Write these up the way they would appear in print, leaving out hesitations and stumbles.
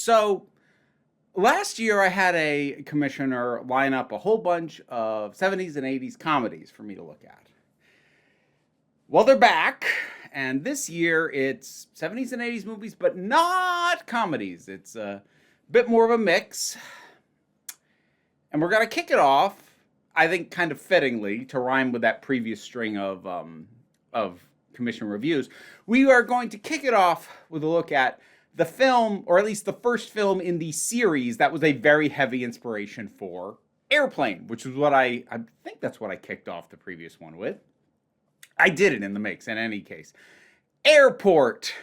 So last year I had a commissioner line up a whole bunch of 70s and 80s comedies for me to look at. Well, they're back, and this year it's 70s and 80s movies, but not comedies. It's a bit more of a mix. And we're going to kick it off, I think, kind of fittingly to rhyme with that previous string of commission reviews. We are going to kick it off with a look at the film, or at least the first film in the series that was a very heavy inspiration for Airplane, which is what I think that's what I kicked off the previous one with. I did it in the mix in any case. Airport.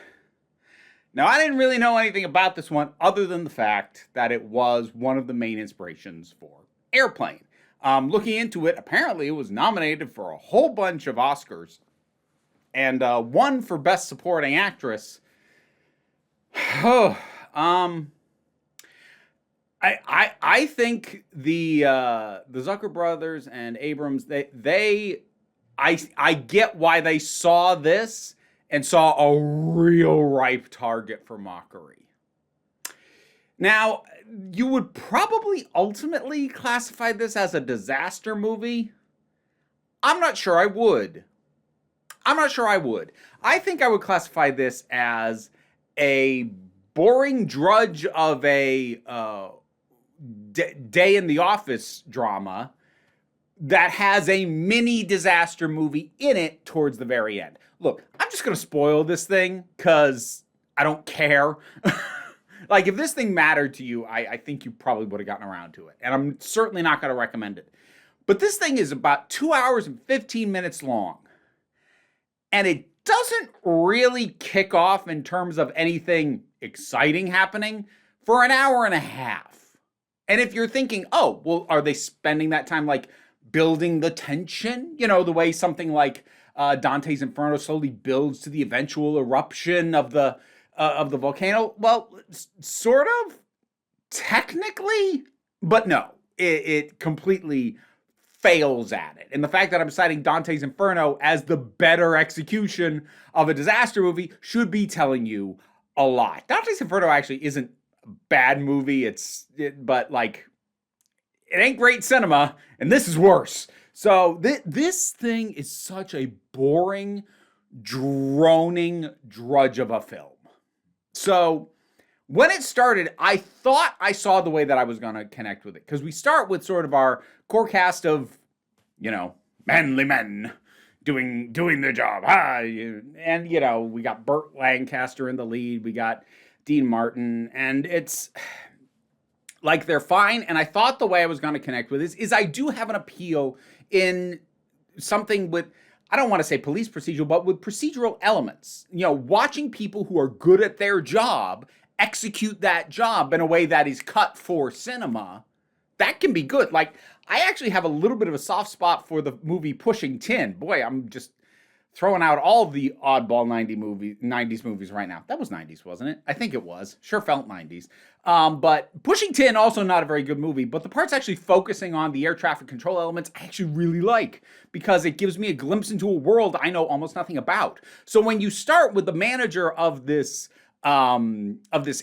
Now, I didn't really know anything about this one other than the fact that it was one of the main inspirations for Airplane. Looking into it, apparently it was nominated for a whole bunch of Oscars and won for Best Supporting Actress. I think the Zucker brothers and Abrams, I get why they saw this and saw a real ripe target for mockery. Now, you would probably ultimately classify this as a disaster movie. I'm not sure I would. I think I would classify this as a boring drudge of a day in the office drama that has a mini disaster movie in it towards the very end. Look, I'm just going to spoil this thing because I don't care. Like, if this thing mattered to you, I think you probably would have gotten around to it. And I'm certainly not going to recommend it. But this thing is about 2 hours and 15 minutes long. And it doesn't really kick off in terms of anything exciting happening for an hour and a half. And if you're thinking, oh, well, are they spending that time like building the tension? You know, the way something like Dante's Inferno slowly builds to the eventual eruption of the volcano. Well, sort of, technically, but no, it completely fails at it. And the fact that I'm citing Dante's Inferno as the better execution of a disaster movie should be telling you a lot. Dante's Inferno actually isn't a bad movie. But like, it ain't great cinema, and this is worse. So this thing is such a boring, droning drudge of a film. So when it started, I thought I saw the way that I was going to connect with it. Because we start with sort of our core cast of, manly men doing the job. And, we got Burt Lancaster in the lead. We got Dean Martin. And it's like they're fine. And I thought the way I was going to connect with this is I do have an appeal in something with, I don't want to say police procedural, but with procedural elements. Watching people who are good at their job execute that job in a way that is cut for cinema, that can be good. Like, I actually have a little bit of a soft spot for the movie Pushing Tin. Boy, I'm just throwing out all the oddball 90s movies right now. That was 90s, wasn't it? I think it was. Sure felt 90s. But Pushing Tin, also not a very good movie, but the parts actually focusing on the air traffic control elements I actually really like because it gives me a glimpse into a world I know almost nothing about. So when you start with the manager of this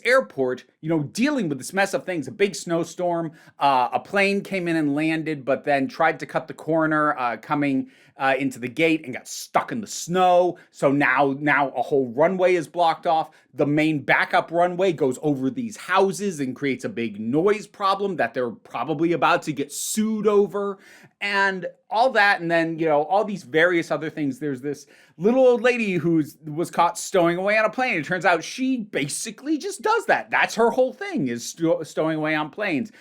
airport, dealing with this mess of things, a big snowstorm, a plane came in and landed, but then tried to cut the corner coming into the gate and got stuck in the snow. So now a whole runway is blocked off. The main backup runway goes over these houses and creates a big noise problem that they're probably about to get sued over. And all that, and then, all these various other things. There's this little old lady who was caught stowing away on a plane. It turns out she basically just does that. That's her whole thing, is stowing away on planes.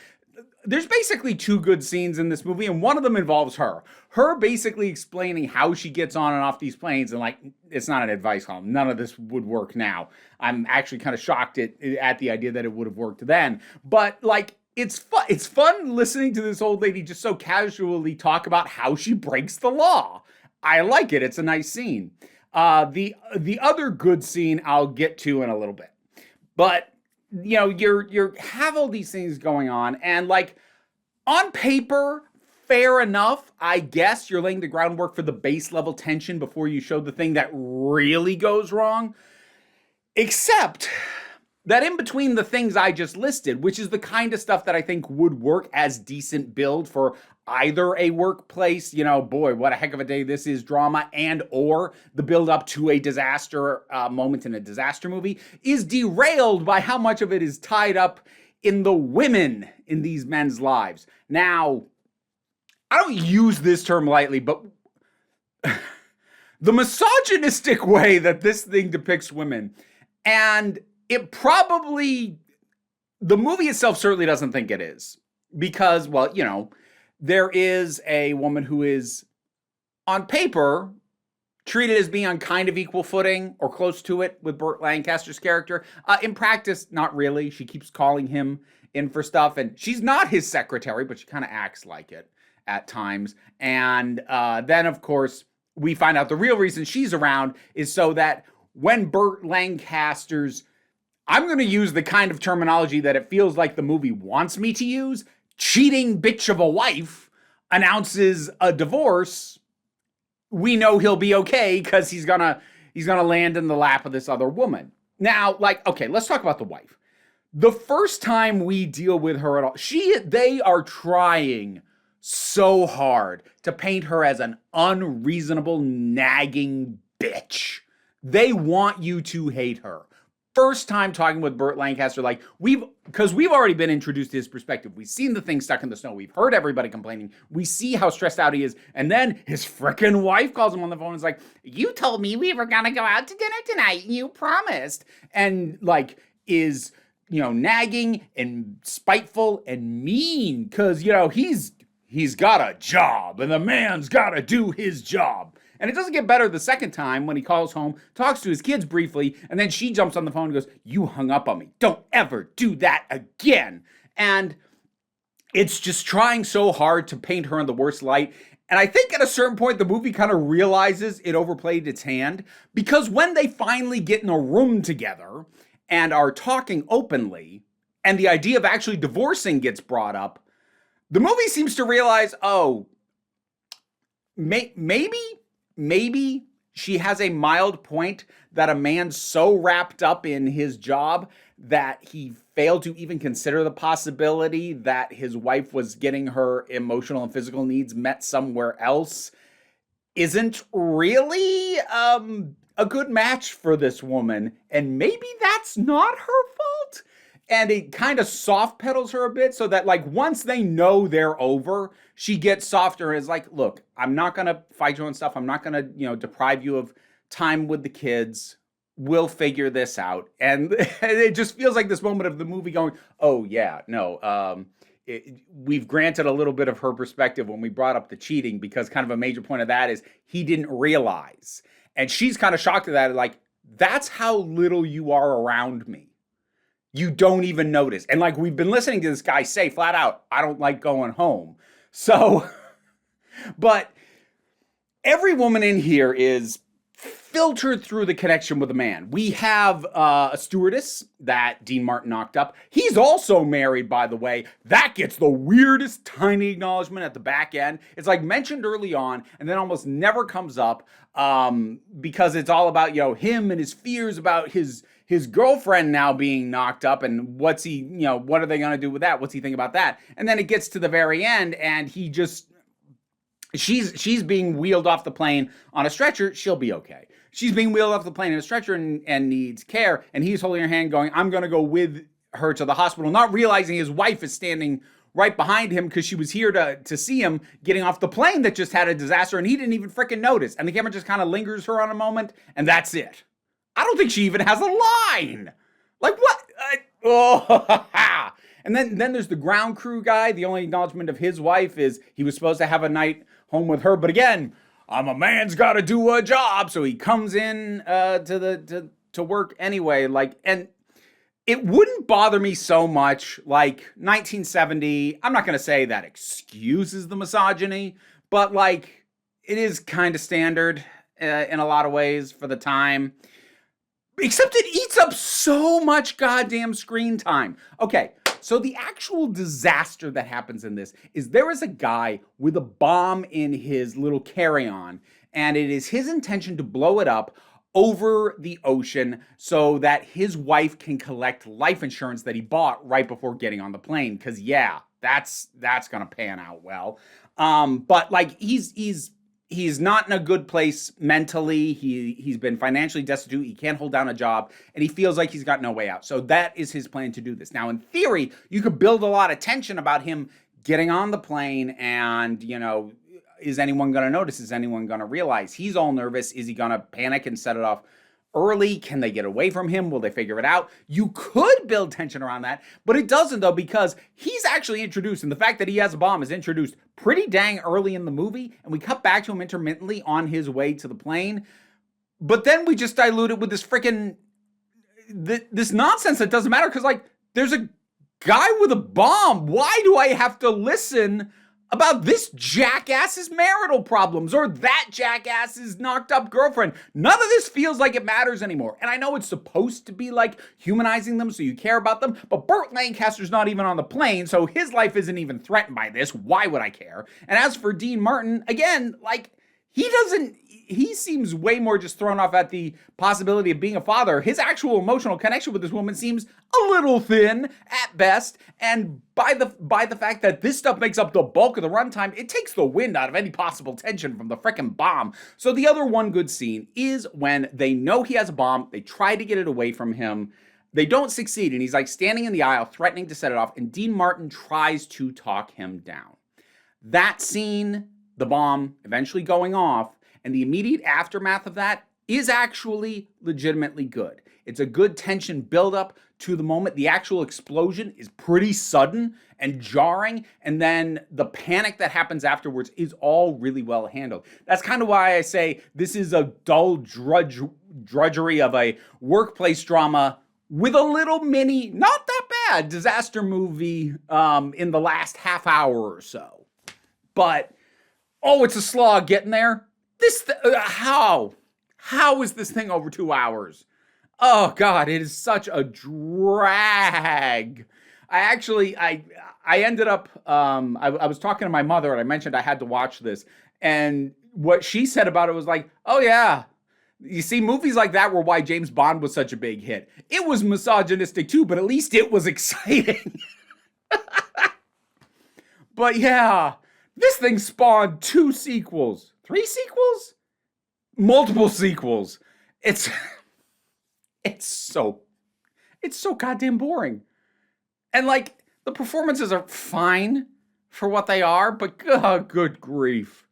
There's basically two good scenes in this movie, and one of them involves her. Her basically explaining how she gets on and off these planes, and like, it's not an advice column. None of this would work now. I'm actually kind of shocked at the idea that it would have worked then. But like, it's fun listening to this old lady just so casually talk about how she breaks the law. I like it. It's a nice scene. The other good scene I'll get to in a little bit. But you have all these things going on, and like, on paper, fair enough. I guess you're laying the groundwork for the base level tension before you show the thing that really goes wrong. Except that in between the things I just listed, which is the kind of stuff that I think would work as decent build for either a workplace, boy, what a heck of a day this is drama, and or the build up to a disaster moment in a disaster movie, is derailed by how much of it is tied up in the women in these men's lives. Now, I don't use this term lightly, but the misogynistic way that this thing depicts women, and it probably, the movie itself certainly doesn't think it is, because, well, there is a woman who is, on paper, treated as being on kind of equal footing or close to it with Burt Lancaster's character. In practice, not really. She keeps calling him in for stuff, and she's not his secretary, but she kind of acts like it at times. And then, of course, we find out the real reason she's around is so that when Burt Lancaster's, I'm going to use the kind of terminology that it feels like the movie wants me to use, cheating bitch of a wife announces a divorce, we know he'll be okay because he's gonna land in the lap of this other woman. Now, okay, let's talk about the wife. The first time we deal with her at all, they are trying so hard to paint her as an unreasonable, nagging bitch. They want you to hate her. First time talking with Burt Lancaster, because we've already been introduced to his perspective. We've seen the thing stuck in the snow. We've heard everybody complaining. We see how stressed out he is. And then his frickin' wife calls him on the phone and is like, you told me we were gonna go out to dinner tonight. You promised. And is, nagging and spiteful and mean because, he's got a job and the man's got to do his job. And it doesn't get better the second time when he calls home, talks to his kids briefly, and then she jumps on the phone and goes, you hung up on me. Don't ever do that again. And it's just trying so hard to paint her in the worst light. And I think at a certain point, the movie kind of realizes it overplayed its hand, because when they finally get in a room together and are talking openly, and the idea of actually divorcing gets brought up, the movie seems to realize, maybe she has a mild point that a man so wrapped up in his job that he failed to even consider the possibility that his wife was getting her emotional and physical needs met somewhere else isn't really a good match for this woman. And maybe that's not her fault. And it kind of soft pedals her a bit so that once they know they're over, she gets softer and is like, look, I'm not going to fight you on stuff. I'm not going to, deprive you of time with the kids. We'll figure this out. And it just feels like this moment of the movie going, oh yeah, no, we've granted a little bit of her perspective when we brought up the cheating, because kind of a major point of that is he didn't realize. And she's kind of shocked at that. That's how little you are around me. You don't even notice. And we've been listening to this guy say flat out, I don't like going home. So, but every woman in here is filtered through the connection with a man. We have a stewardess that Dean Martin knocked up. He's also married, by the way. That gets the weirdest tiny acknowledgement at the back end. It's mentioned early on and then almost never comes up because it's all about, him and his fears about his girlfriend now being knocked up, and what's he, what are they going to do with that? What's he think about that? And then it gets to the very end and he just, she's being wheeled off the plane on a stretcher. She'll be okay. She's being wheeled off the plane in a stretcher and needs care. And he's holding her hand going, I'm going to go with her to the hospital, not realizing his wife is standing right behind him because she was here to see him getting off the plane that just had a disaster, and he didn't even freaking notice. And the camera just kind of lingers her on a moment, and that's it. I don't think she even has a line. What? And then there's the ground crew guy. The only acknowledgement of his wife is he was supposed to have a night home with her. But again, I'm a man's got to do a job. So he comes in to work anyway. And it wouldn't bother me so much 1970. I'm not going to say that excuses the misogyny, but it is kind of standard in a lot of ways for the time. Except it eats up so much goddamn screen time. Okay, so the actual disaster that happens in this is there is a guy with a bomb in his little carry-on, and it is his intention to blow it up over the ocean so that his wife can collect life insurance that he bought right before getting on the plane. Because yeah, that's gonna pan out well. But like he's not in a good place mentally. He's been financially destitute. He can't hold down a job, and he feels like he's got no way out. So that is his plan to do this. Now, in theory, you could build a lot of tension about him getting on the plane, and is anyone going to notice? Is anyone going to realize? He's all nervous. Is he going to panic and set it off early? Can they get away from him? Will they figure it out? You could build tension around that, but it doesn't, though, because he's actually introduced, and the fact that he has a bomb is introduced pretty dang early in the movie, and we cut back to him intermittently on his way to the plane, but then we just dilute it with this freaking this nonsense that doesn't matter, because like there's a guy with a bomb. Why do I have to listen about this jackass's marital problems or that jackass's knocked up girlfriend? None of this feels like it matters anymore. And I know it's supposed to be like humanizing them so you care about them, but Burt Lancaster's not even on the plane, so his life isn't even threatened by this. Why would I care? And as for Dean Martin, again, like he seems way more just thrown off at the possibility of being a father. His actual emotional connection with this woman seems a little thin at best, and by the fact that this stuff makes up the bulk of the runtime, it takes the wind out of any possible tension from the frickin' bomb. So the other one good scene is when they know he has a bomb, they try to get it away from him, they don't succeed, and he's like standing in the aisle threatening to set it off, and Dean Martin tries to talk him down. That scene, the bomb eventually going off, and the immediate aftermath of that is actually legitimately good. It's a good tension buildup to the moment. The actual explosion is pretty sudden and jarring, and then the panic that happens afterwards is all really well handled. That's kind of why I say this is a dull drudgery of a workplace drama with a little mini, not that bad, disaster movie in the last half hour or so. But, oh, it's a slog getting there. How is this thing over 2 hours? Oh God, it is such a drag. I ended up, I was talking to my mother and I mentioned I had to watch this, and what she said about it was like, oh yeah, you see, movies like that were why James Bond was such a big hit. It was misogynistic too, but at least it was exciting. But yeah, this thing spawned 2 sequels. 3 sequels? Multiple sequels. It's so goddamn boring. And like, the performances are fine for what they are, but good grief.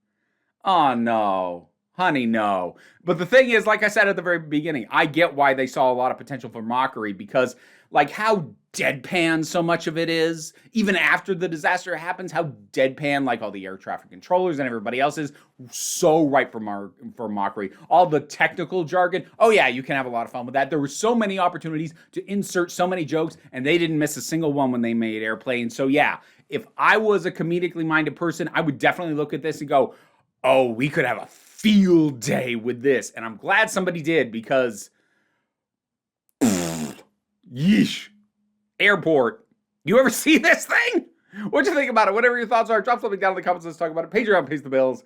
Oh no. Honey, no. But the thing is, like I said at the very beginning, I get why they saw a lot of potential for mockery, because like how deadpan so much of it is, even after the disaster happens, how deadpan like all the air traffic controllers and everybody else is, so ripe for mockery. All the technical jargon, oh yeah, you can have a lot of fun with that. There were so many opportunities to insert so many jokes, and they didn't miss a single one when they made Airplane. So yeah, if I was a comedically minded person, I would definitely look at this and go, oh, we could have a field day with this. And I'm glad somebody did, because yeesh. Airport. You ever see this thing? What'd you think about it? Whatever your thoughts are, drop something down in the comments. Let's talk about it. Patreon pays the bills.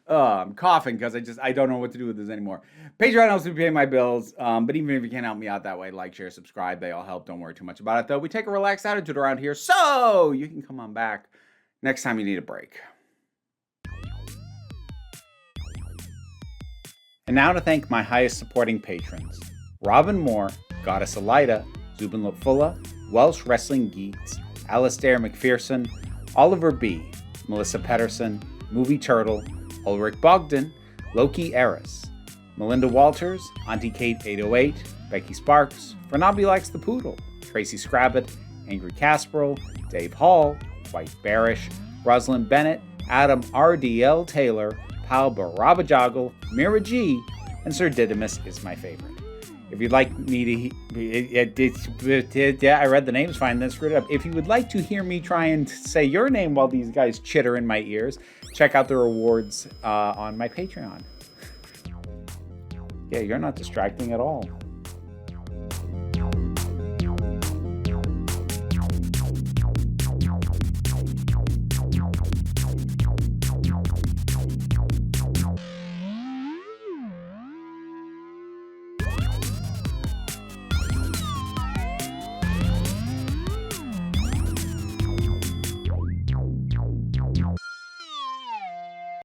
I'm coughing because I don't know what to do with this anymore. Patreon helps me pay my bills. But even if you can't help me out that way, like, share, subscribe, they all help. Don't worry too much about it, though. We take a relaxed attitude around here, so you can come on back next time you need a break. And now to thank my highest supporting patrons: Robin Moore, Goddess Elida, Zubin Lotfulla, Welsh Wrestling Geeks, Alistair McPherson, Oliver B., Melissa Pedersen, Movie Turtle, Ulrich Bogdan, Loki Eris, Melinda Walters, Auntie Kate 808, Becky Sparks, Fernabi Likes the Poodle, Tracy Scrabbit, Angry Casperl, Dave Hall, White Bearish, Rosalind Bennett, Adam R.D.L. Taylor, Pal Barabajoggle, Mira G, and Sir Didymus is my favorite. If you'd like me to... I read the names fine, then screwed it up. If you would like to hear me try and say your name while these guys chitter in my ears, check out the rewards on my Patreon. Yeah, you're not distracting at all.